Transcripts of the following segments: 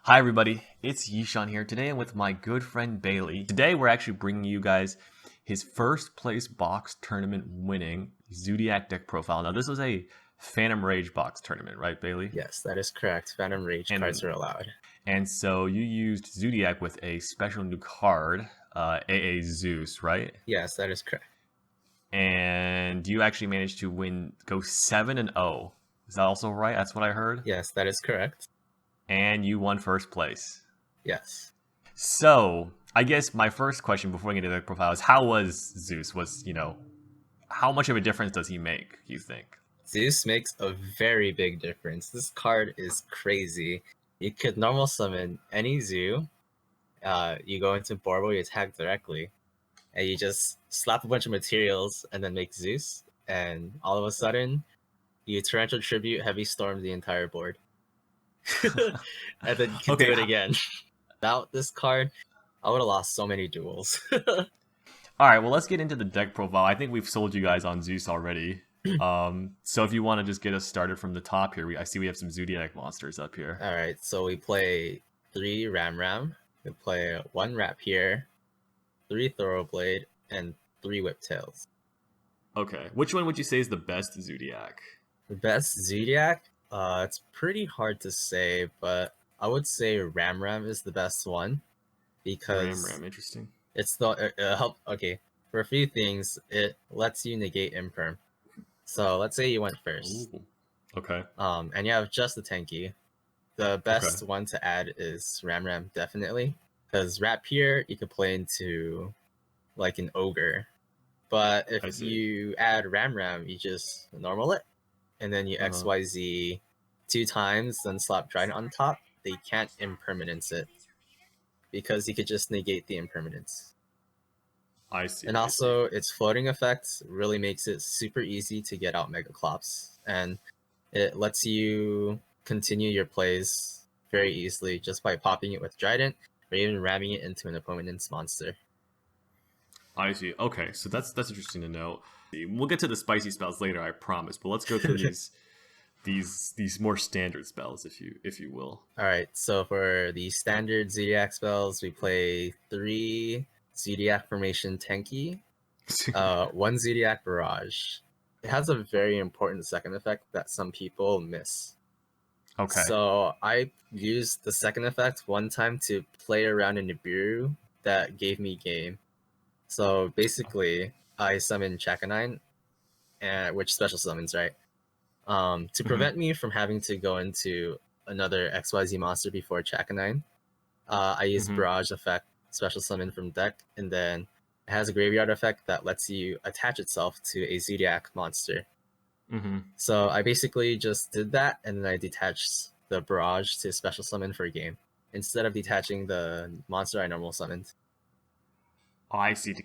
Hi everybody, it's Yishan here. Today I'm with my good friend Bailey. Today we're actually bringing you guys his first place box tournament winning Zoodiac deck profile. Now this was a Phantom Rage box tournament, right Bailey? Yes, that is correct. Phantom Rage cards are allowed. And so you used Zoodiac with a special new card, AA-Zeus, right? Yes, that is correct. And you actually managed to go 7-0. Is that also right? That's what I heard? Yes, that is correct. And you won first place. Yes. So, I guess my first question before we get into the profile is how was Zeus? How much of a difference does he make, you think? Zeus makes a very big difference. This card is crazy. You could normal summon any zoo. You go into Borbo, you attack directly, and you just slap a bunch of materials and then make Zeus, and all of a sudden, you Torrential Tribute, Heavy Storm the entire board. And then you can do it again. Without this card, I would have lost so many duels. All right, well, let's get into the deck profile. I think we've sold you guys on Zeus already. So if you want to just get us started from the top here, I see we have some Zoodiac monsters up here. All right, so we play 3 Ram. We play 1 Rapier, 3 Thoroughblade, and 3 Whiptails. Okay, which one would you say is the best Zoodiac? The best Zoodiac? It's pretty hard to say, but I would say Ram is the best one because Ram, interesting. It's the help. Okay, for a few things, it lets you negate Imperm. So let's say you went first. Ooh. Okay. And you have just the tanky. The best one to add is Ram definitely, because Rapier you could play into like an ogre, but if you add Ram, you just normal it, and then you XYZ 2 times, then slap Trident on top. They can't Impermanence it because you could just negate the Impermanence. I see. And also, its floating effect really makes it super easy to get out Megaclops, and it lets you continue your plays very easily just by popping it with Trident or even ramming it into an opponent's monster. I see. Okay, so that's interesting to know. We'll get to the spicy spells later, I promise. But let's go through these more standard spells, if you will. All right. So for the standard Zoodiac spells, we play 3 Zoodiac Formation Tenki, 1 Zoodiac Barrage. It has a very important second effect that some people miss. Okay. So I used the second effect one time to play around in Nibiru that gave me game. So basically, I summoned Chakanine, which special summons, right? To prevent me from having to go into another XYZ monster before Chakanine, I used Barrage effect, special summon from deck, and then it has a graveyard effect that lets you attach itself to a Zoodiac monster. So I basically just did that, and then I detached the Barrage to special summon for a game instead of detaching the monster I normal summoned. I see, to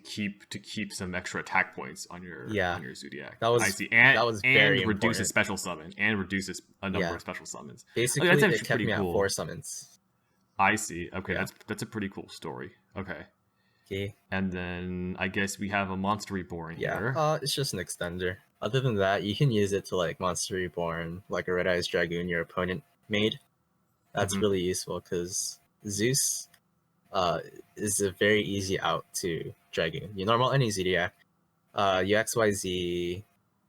keep some extra attack points on your Zoodiac. That was, I see, and that was very reduces special summon and reduces a number of special summons. Basically, it kept me at 4 summons. I see. Okay, that's a pretty cool story. Okay. And then I guess we have a Monster Reborn here. It's just an extender. Other than that, you can use it to like Monster Reborn, like a Red Eyes Dragoon your opponent made. That's really useful because Zeus is a very easy out to Dragoon. You normal any Zoodiac, you XYZ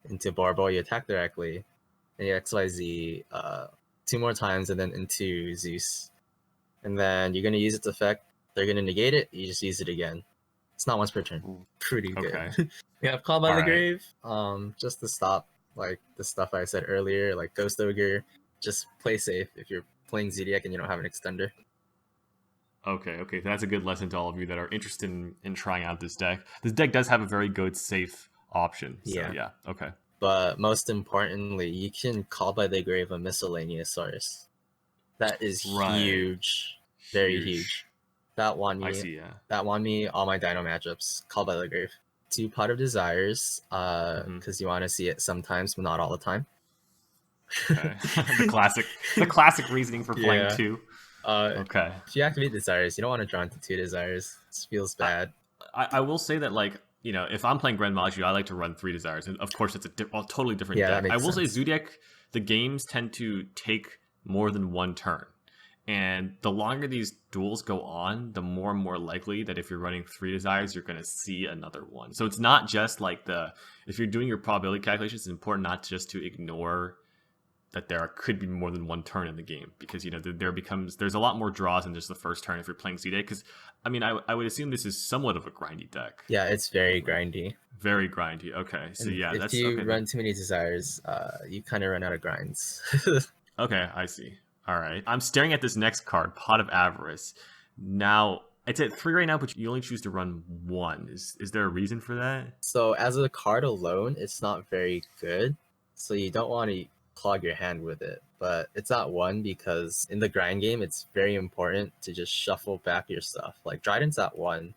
into Borbo, you attack directly, and you XYZ 2 more times and then into Zeus. And then you're going to use its effect, they're going to negate it, you just use it again. It's not once per turn. Pretty good. Okay. We have Call by the Grave, just to stop like the stuff I said earlier, like Ghost Ogre. Just play safe if you're playing Zoodiac and you don't have an extender. Okay, that's a good lesson to all of you that are interested in trying out this deck. This deck does have a very good safe option. So, yeah. Okay. But most importantly, you can Call by the Grave a Miscellaneous Source. That is huge. Very huge. That won me. I see, That won me all my Dino matchups. Call by the Grave. 2 Pot of Desires, because you want to see it sometimes, but not all the time. Okay. the classic reasoning for playing 2. Okay. If you activate Desires, you don't want to draw into 2 Desires. It feels bad. I will say that, like, you know, if I'm playing Grand Maju, I like to run 3 Desires. And of course, it's a totally different deck. I will say Zoodiac, the games tend to take more than 1 turn. And the longer these duels go on, the more and more likely that if you're running 3 desires, you're going to see another one. So it's not just like if you're doing your probability calculations, it's important not just to ignore that there could be more than one turn in the game, because there's a lot more draws than just the first turn if you're playing Zoodiac. Because I mean, I would assume this is somewhat of a grindy deck. Yeah, it's very grindy. Very grindy. Okay, so And yeah, if you run too many desires, you kind of run out of grinds. Okay, I see. All right, I'm staring at this next card, Pot of Avarice. Now it's at 3 right now, but you only choose to run 1. Is there a reason for that? So as a card alone, it's not very good. So you don't want to clog your hand with it. But it's at 1 because in the grind game, it's very important to just shuffle back your stuff. Like Dryden's at 1,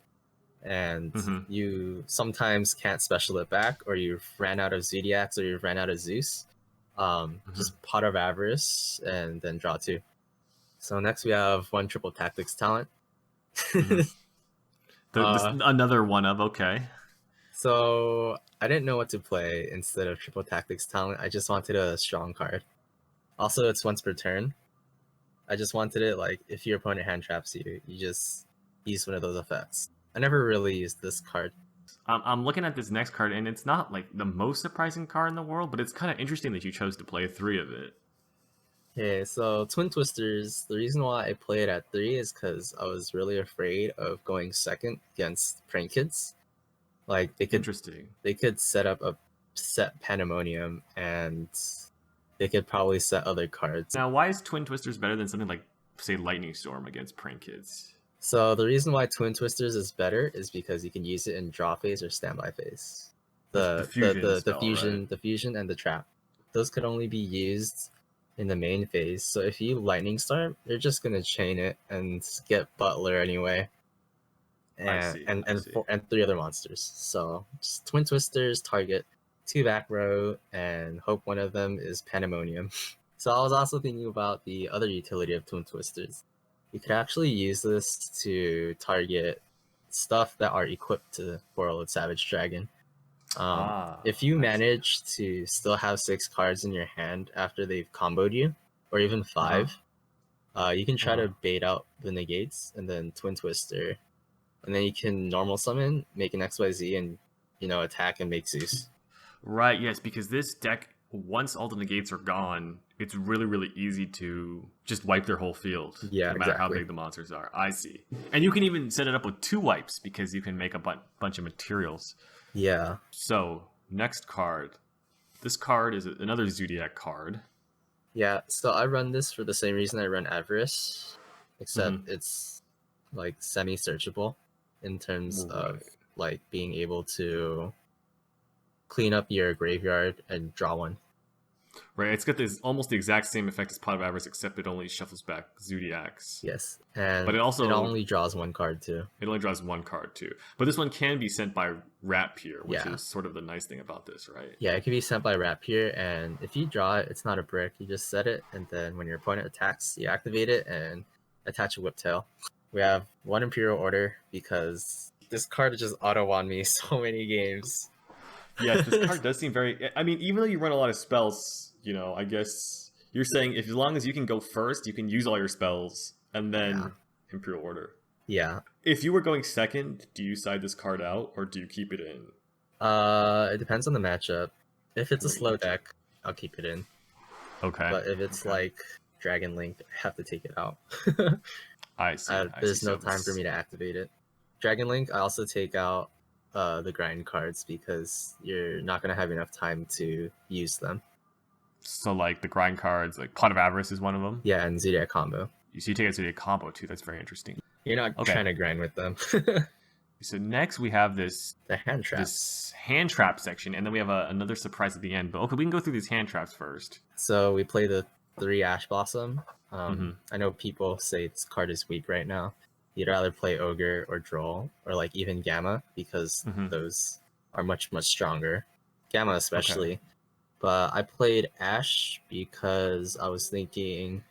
and you sometimes can't special it back, or you've ran out of Zoodiacs, or you've ran out of Zeus. Just Pot of Avarice and then draw 2. So next we have 1 triple tactics talent. Another one of, okay. So I didn't know what to play instead of triple tactics talent. I just wanted a strong card. Also, it's once per turn. I just wanted it like if your opponent hand traps you, you just use one of those effects. I never really used this card. I'm looking at this next card, and it's not like the most surprising card in the world, but it's kind of interesting that you chose to play 3 of it. Okay, so Twin Twisters, the reason why I play it at 3 is because I was really afraid of going second against Prank Kids. Like they could set up a set Pandemonium, and they could probably set other cards. Now, why is Twin Twisters better than something like, say, Lightning Storm against Prank Kids? So the reason why Twin Twisters is better is because you can use it in draw phase or standby phase. The fusion and the trap. Those could only be used in the main phase. So if you Lightning Storm, you're just gonna chain it and get Butler anyway. And 3 other monsters. So just Twin Twisters target 2 back row and hope one of them is Pandemonium. So I was also thinking about the other utility of Twin Twisters. You could actually use this to target stuff that are equipped to Warlord Savage Dragon. If you manage to still have 6 cards in your hand after they've comboed you, or even 5, you can try to bait out the negates and then Twin Twister. And then you can normal summon, make an XYZ, and attack and make Zeus. Right, yes, because this deck, once all the negates are gone, it's really, really easy to just wipe their whole field. Yeah, no matter how big the monsters are. I see. And you can even set it up with 2 wipes because you can make a bunch of materials. Yeah. So, next card. This card is another Zoodiac card. Yeah, so I run this for the same reason I run Avarice, except it's like semi-searchable in terms of like being able to clean up your graveyard and draw 1. Right, it's got this almost the exact same effect as Pot of Avarice, except it only shuffles back Zoodiacs. Yes, and but it only draws 1 card too. It only draws 1 card too. But this one can be sent by Rapier, which is sort of the nice thing about this, right? Yeah, it can be sent by Rapier, and if you draw it, it's not a brick. You just set it, and then when your opponent attacks, you activate it and attach a Whiptail. We have 1 Imperial Order because this card just auto-won me so many games. Yes, this card does seem very... I mean, even though you run a lot of spells, I guess you're saying as long as you can go first, you can use all your spells, and then Imperial Order. Yeah. If you were going second, do you side this card out, or do you keep it in? It depends on the matchup. If it's a slow deck, I'll keep it in. Okay. But if it's like Dragon Link, I have to take it out. I see. There's no time for me to activate it. Dragon Link, I also take out the grind cards because you're not going to have enough time to use them. So like the grind cards, like Pot of Avarice is one of them? Yeah, and Zoodiac combo. So you take a Zoodiac combo too, that's very interesting. You're not trying to grind with them. So next we have the hand trap section, and then we have another surprise at the end. But okay, we can go through these hand traps first. So we play the 3 Ash Blossom. I know people say this card is weak right now. You'd rather play Ogre or Droll or like even Gamma because those are much, much stronger. Gamma especially. Okay. But I played Ash because I was thinking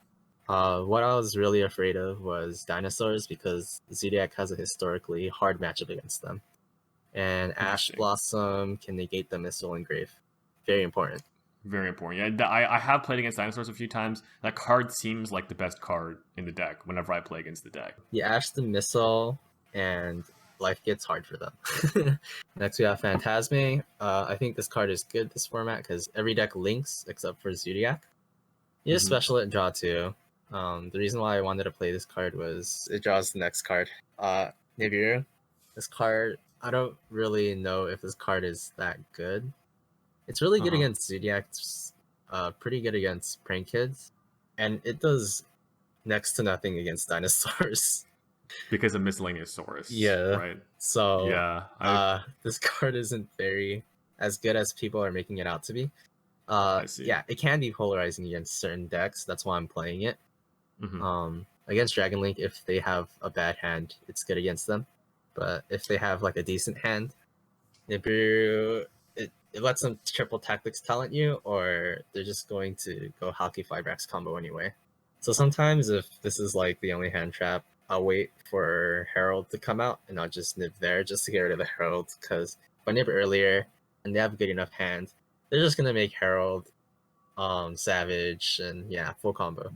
what I was really afraid of was dinosaurs because Zoodiac has a historically hard matchup against them. And Ash Blossom can negate the Missile Engrave. Very important. Very important. Yeah, I have played against dinosaurs a few times. That card seems like the best card in the deck whenever I play against the deck. You ash the missile, and life gets hard for them. Next, we have Phantasme. I think this card is good this format because every deck links except for Zoodiac. You just Mhm. special it and draw 2. The reason why I wanted to play this card was it draws the next card. Nibiru. This card, I don't really know if this card is that good. It's really good against Zoodiacs, pretty good against Prank Kids, and it does next to nothing against dinosaurs. Because of Miscellaneousaurus. Yeah. Right. So, Yeah. this card isn't very as good as people are making it out to be. I see. Yeah, it can be polarizing against certain decks. That's why I'm playing it. Mhm. Against Dragon Link, if they have a bad hand, it's good against them. But if they have like a decent hand, Nibiru, it lets them triple tactics talent you, or they're just going to go Haki Fibrax combo anyway. So sometimes if this is like the only hand trap, I'll wait for Herald to come out and I'll just nib there just to get rid of the Herald, because if I nib earlier and they have a good enough hand, they're just gonna make Herald, Savage, and yeah, full combo.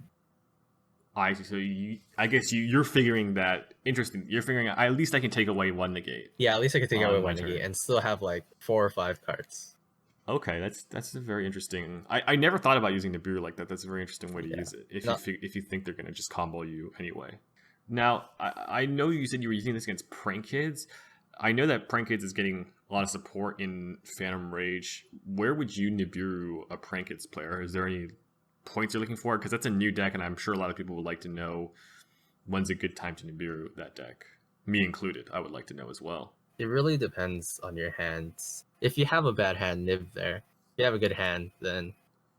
I see. So I guess you're figuring that interesting. You're figuring at least I can take away one negate. Yeah, at least I can take away On my one negate turn. and still have like 4 or 5 cards. Okay, that's a very interesting. I never thought about using Nibiru like that. That's a very interesting way to Yeah. use it. If No, if you think they're gonna just combo you anyway. Now I know you said you were using this against Prank Kids. I know that Prank Kids is getting a lot of support in Phantom Rage. Where would you Nibiru a Prank Kids player? Is there any points you're looking for? Because that's a new deck, and I'm sure a lot of people would like to know when's a good time to Nibiru that deck. Me included. I would like to know as well. it really depends on your hands. If you have a bad hand, nib there. If you have a good hand, then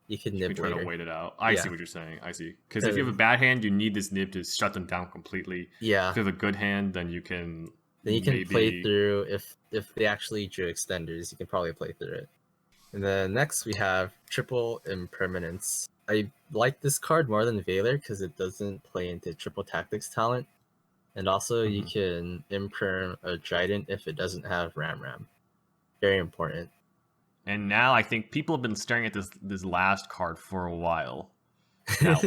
you can We nib try later. to wait it out. I Yeah. see what you're saying. I see. Because if you have a bad hand, you need this nib to shut them down completely. Yeah. If you have a good hand, then you can Play through if they actually drew extenders, you can probably play through it. And then next we have triple Impermanence. I like this card more than Valor because it doesn't play into triple tactics talent. And also you can imperm a Trident if it doesn't have Ram. Very important. And now I think people have been staring at this last card for a while. Now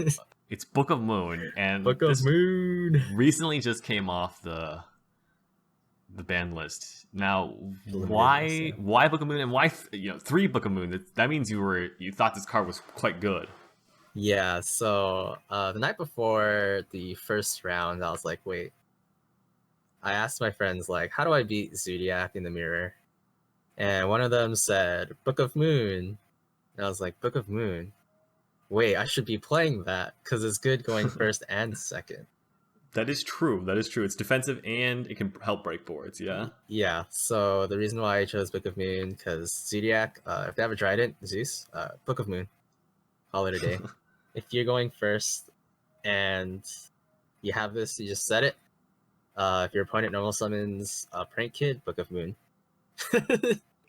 it's Book of Moon, and Book of Moon recently just came off the ban list. Now, Limited why Book of Moon, and why 3 Book of Moon? That means you thought this card was quite good. Yeah, so the night before the first round, I was like, wait. I asked my friends, like, how do I beat Zoodiac in the mirror? And one of them said, Book of Moon. And I was like, Book of Moon? Wait, I should be playing that because it's good going first and second. That is true. That is true. It's defensive and it can help break boards. Yeah. Yeah. So the reason why I chose Book of Moon, because Zoodiac, if they have a Trident, Zeus, Book of Moon, call it a day. If you're going first and you have this, you just set it. If your opponent normal summons a Prank Kid, Book of Moon.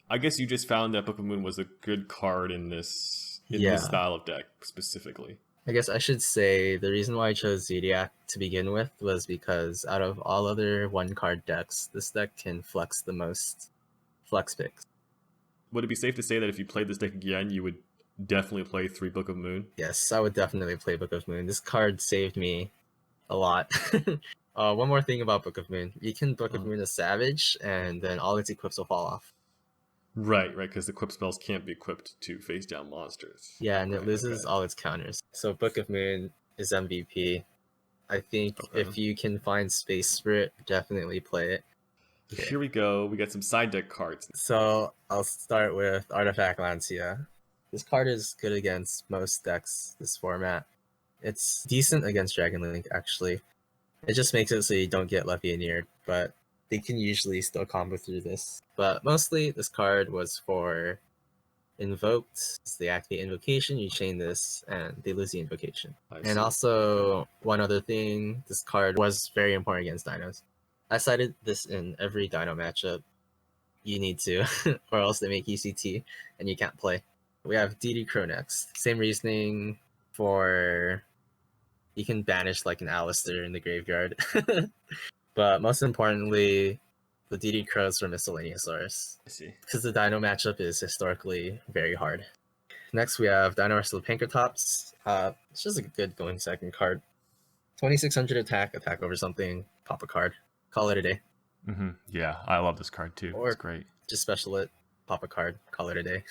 I guess you just found that Book of Moon was a good card in this style of deck specifically. I guess I should say the reason why I chose Zoodiac to begin with was because out of all other 1-card decks, this deck can flex the most flex picks. Would it be safe to say that if you played this deck again, you would definitely play 3 Book of Moon? Yes, I would definitely play Book of Moon. This card saved me a lot. One more thing about Book of Moon. You can Book of Moon a Savage, and then all its equips will fall off. Right, because the equip spells can't be equipped to face down monsters. Yeah, and it loses all its counters. So Book of Moon is MVP. I think if you can find Space Spirit, definitely play it. Okay. Here we go. We got some side deck cards. So I'll start with Artifact Lancia. This card is good against most decks this format. It's decent against Dragon Link, actually. It just makes it so you don't get Levianeered, but they can usually still combo through this. But mostly, this card was for Invoked. It's the activate Invocation, you chain this, and they lose the Invocation. And also, one other thing, this card was very important against Dinos. I cited this in every Dino matchup. You need to, or else they make ECT, and you can't play. We have DD Crow next. Same reasoning for... You can banish like an Alistair in the graveyard. But most importantly, the DD Crows for Miscellaneousaurus. I see. Because the Dino matchup is historically very hard. Next we have Dinosaur Pankratops. It's just a good going second card. 2600 attack over something, pop a card, call it a day. Yeah, I love this card too. Or it's great. Just special it, pop a card, call it a day.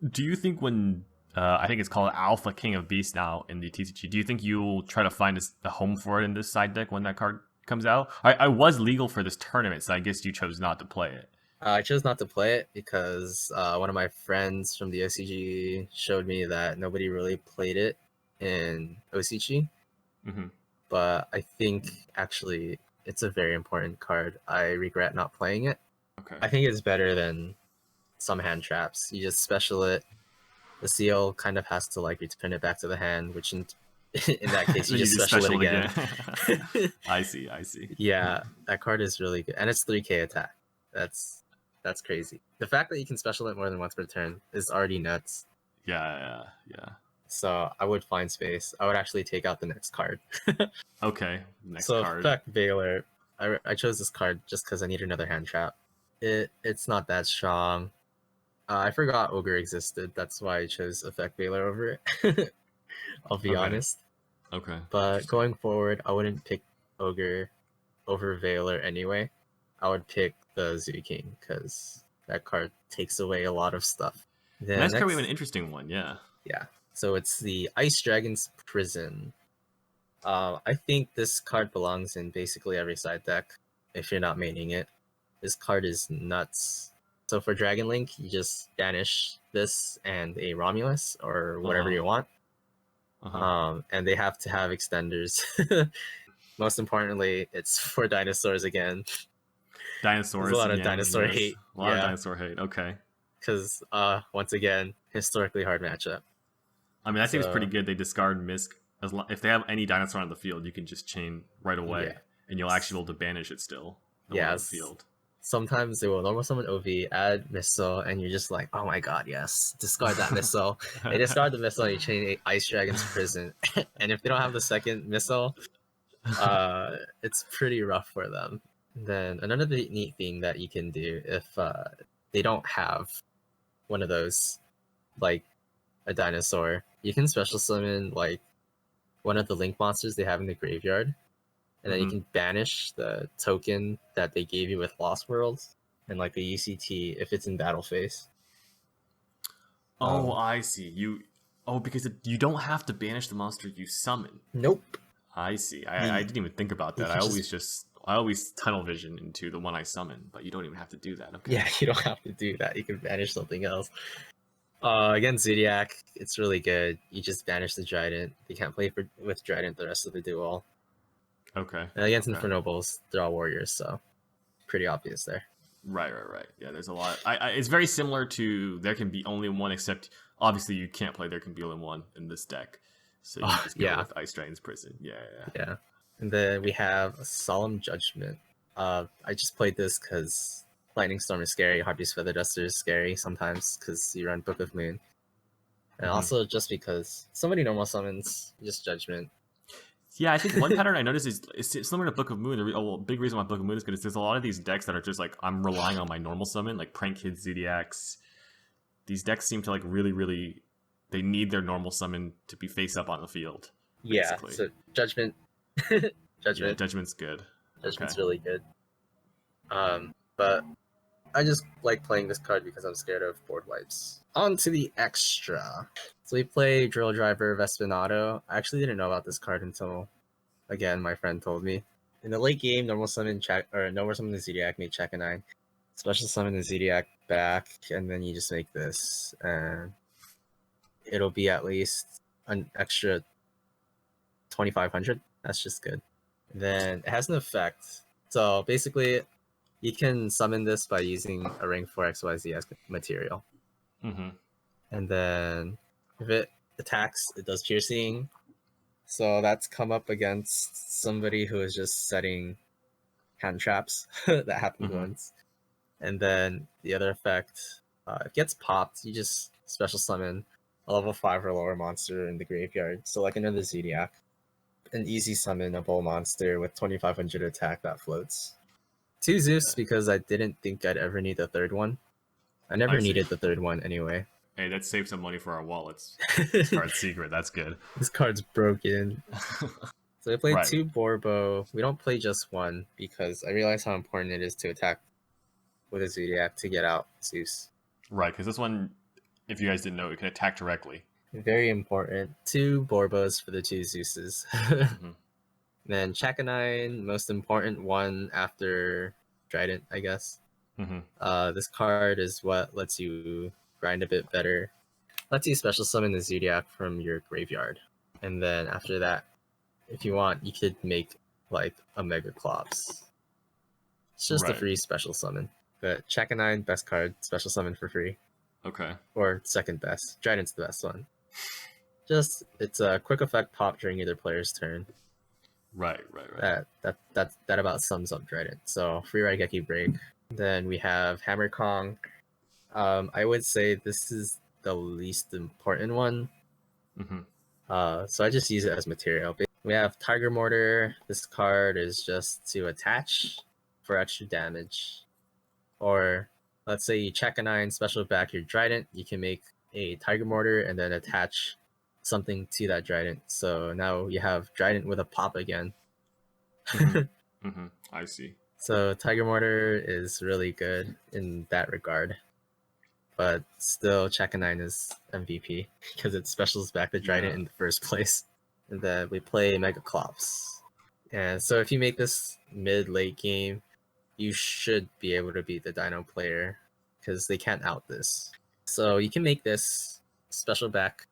Do you think when I think it's called Alpha King of Beasts now in the TCG, do you think you'll try to find a home for it in this side deck when that card comes out? I was legal for this tournament, so I guess you chose not to play it. I chose not to play it because one of my friends from the OCG showed me that nobody really played it in OCG. But I think actually it's a very important card. I regret not playing it. Okay. I think it's better than some hand traps. You just special it. The seal kind of has to like return it back to the hand, which in that case you just special it again. I see. Yeah, that card is really good, and it's 3k attack. That's crazy. The fact that you can special it more than once per turn is already nuts. Yeah. So I would find space. I would actually take out the next card. Okay, next so card. Effect Veiler. I chose this card just because I need another hand trap. It's not that strong. I forgot Ogre existed. That's why I chose Effect Veiler over it. I'll be honest. Okay. But going forward, I wouldn't pick Ogre over Veiler anyway. I would pick the Zoo King because that card takes away a lot of stuff. Next card we have an interesting one, yeah. Yeah. So it's the Ice Dragon's Prison. I think this card belongs in basically every side deck if you're not maining it. This card is nuts. So for Dragon Link, you just banish this and a Romulus or whatever you want. And they have to have extenders. Most importantly, it's for dinosaurs again. Dinosaurs. There's a lot of dinosaur hate. A lot of dinosaur hate, okay. Because, once again, historically hard matchup. I mean, that seems pretty good. They discard Misk. If they have any dinosaur on the field, you can just chain right away, and you'll actually be able to banish it still. On the field. Sometimes they will normal summon OV, add missile, and you're just like, oh my god, yes, discard that missile. They discard the missile, and you chain Ice Dragon's Prison. And if they don't have the second missile, it's pretty rough for them. Then another neat thing that you can do if they don't have one of those, like a dinosaur, you can special summon like one of the link monsters they have in the graveyard, and then you can banish the token that they gave you with Lost Worlds and like the UCT if it's in battle phase. Oh, I see. Because you don't have to banish the monster you summon. Nope. I see. I didn't even think about that. I always tunnel vision into the one I summon, but you don't even have to do that. Okay. Yeah, you don't have to do that. You can banish something else. Against Zoodiac, it's really good. You just banish the Trident. They can't play with Trident the rest of the duel. Okay. And against Infernobles, they're all warriors, so pretty obvious there. Right. Yeah, there's a lot. It's very similar to There Can Be Only One, except obviously you can't play There Can Be Only One in this deck. So you just go with Ice Dragon's Prison. Yeah. And then we have a Solemn Judgment. I just played this because Lightning Storm is scary, Harpy's Feather Duster is scary sometimes because you run Book of Moon. And also just because so many normal summons, just Judgment. Yeah, I think one pattern I noticed is it's similar to Book of Moon. A big reason why Book of Moon is good is there's a lot of these decks that are just like, I'm relying on my normal summon, like Prank Kids, Zoodiacs. These decks seem to like really, they need their normal summon to be face up on the field. Basically. Yeah, so Judgment. Yeah, Judgment's good. Judgment's really good. But I just like playing this card because I'm scared of board wipes. On to the extra. So we play Drill Driver Vespinato. I actually didn't know about this card until, again, my friend told me. In the late game, normal summon the Zoodiac, make check a 9. Special summon the Zoodiac back, and then you just make this. And it'll be at least an extra 2,500. That's just good. Then it has an effect. So basically, you can summon this by using a rank 4 XYZ as material. And then if it attacks, it does piercing. So that's come up against somebody who is just setting hand traps. That happened once. And then the other effect, it gets popped. You just special summon a level 5 or lower monster in the graveyard. So like another Zoodiac. An easy summon a bull monster with 2,500 attack that floats. 2 Zeus because I didn't think I'd ever need the third one. I never needed the third one anyway. Hey, that saved some money for our wallets. This card's secret. That's good. This card's broken. So we play Right. 2 Borbo. We don't play just 1 because I realize how important it is to attack with a Zoodiac to get out Zeus. Right, because this one, if you guys didn't know, it can attack directly. Very important. 2 Borbos for the 2 Zeuses. Mm-hmm. Then Chakanine, most important one after Trident, I guess. Mm-hmm. This card is what lets you grind a bit better. Lets you special summon the Zoodiac from your graveyard. And then after that, if you want, you could make like a Mega Clops. It's just a free special summon. But Chakanine, best card, special summon for free. Okay. Or second best. Trident's the best one. Just, it's a quick effect pop during either player's turn. Right. That about sums up Trident. So free Raigeki break. Then we have Hammer Kong. I would say this is the least important one. Mm-hmm. So I just use it as material. We have Tiger Mortar. This card is just to attach for extra damage. Or let's say you check a 9, special back your Trident. You can make a Tiger Mortar and then attach something to that Trident. So now you have Trident with a pop again. Mm-hmm. Mm-hmm. I see. So Tiger Mortar is really good in that regard. But still, check a 9 is MVP because it specials back the Trident in the first place. And then we play Mega Clops. And so if you make this mid-late game, you should be able to beat the Dino player because they can't out this. So you can make this special back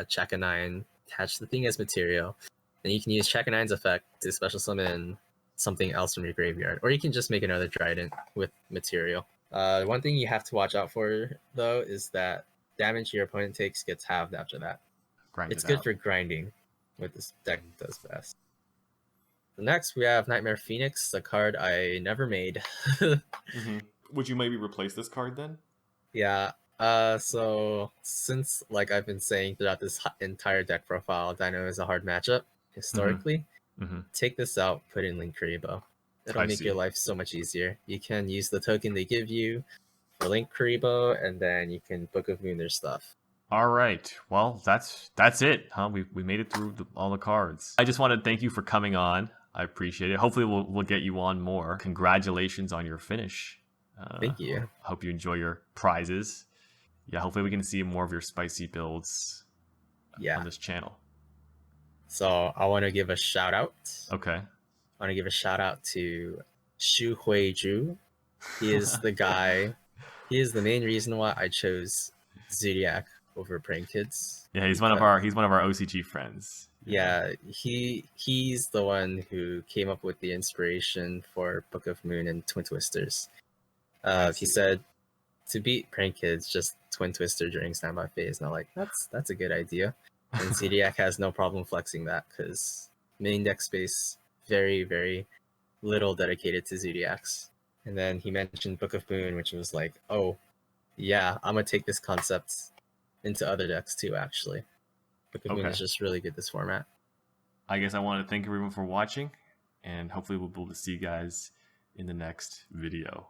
check a 9, attach the thing as material, and you can use check a 9's effect to special summon something else from your graveyard. Or you can just make another Trident with material. One thing you have to watch out for, though, is that damage your opponent takes gets halved after that. It's good for grinding, what this deck does best. So next, we have Nightmare Phoenix, a card I never made. Mm-hmm. Would you maybe replace this card then? Yeah. So since, like I've been saying throughout this entire deck profile, Dino is a hard matchup historically. Mm-hmm. Take this out, put in Link Kuriboh. It'll make your life so much easier. You can use the token they give you for Link Kuriboh, and then you can Book of Moon their stuff. All right. Well, that's it, huh? We made it through all the cards. I just want to thank you for coming on. I appreciate it. Hopefully, we'll get you on more. Congratulations on your finish. Thank you. Hope you enjoy your prizes. Yeah, hopefully we can see more of your spicy builds on this channel. So I want to give a shout out. Okay. I want to give a shout out to Shu Huizhu. He is the guy. He is the main reason why I chose Zoodiac over Praying Kids. Yeah, he's one of our OCG friends. Yeah, he's the one who came up with the inspiration for Book of Moon and Twin Twisters. He said to beat Prank Kids, just Twin Twister during standby phase. And I'm like, that's a good idea. And Zoodiac has no problem flexing that because main deck space, very, very little dedicated to Zoodiacs. And then he mentioned Book of Moon, which was like, oh, yeah, I'm going to take this concept into other decks too, actually. Book of Moon is just really good this format. I guess I want to thank everyone for watching, and hopefully we'll be able to see you guys in the next video.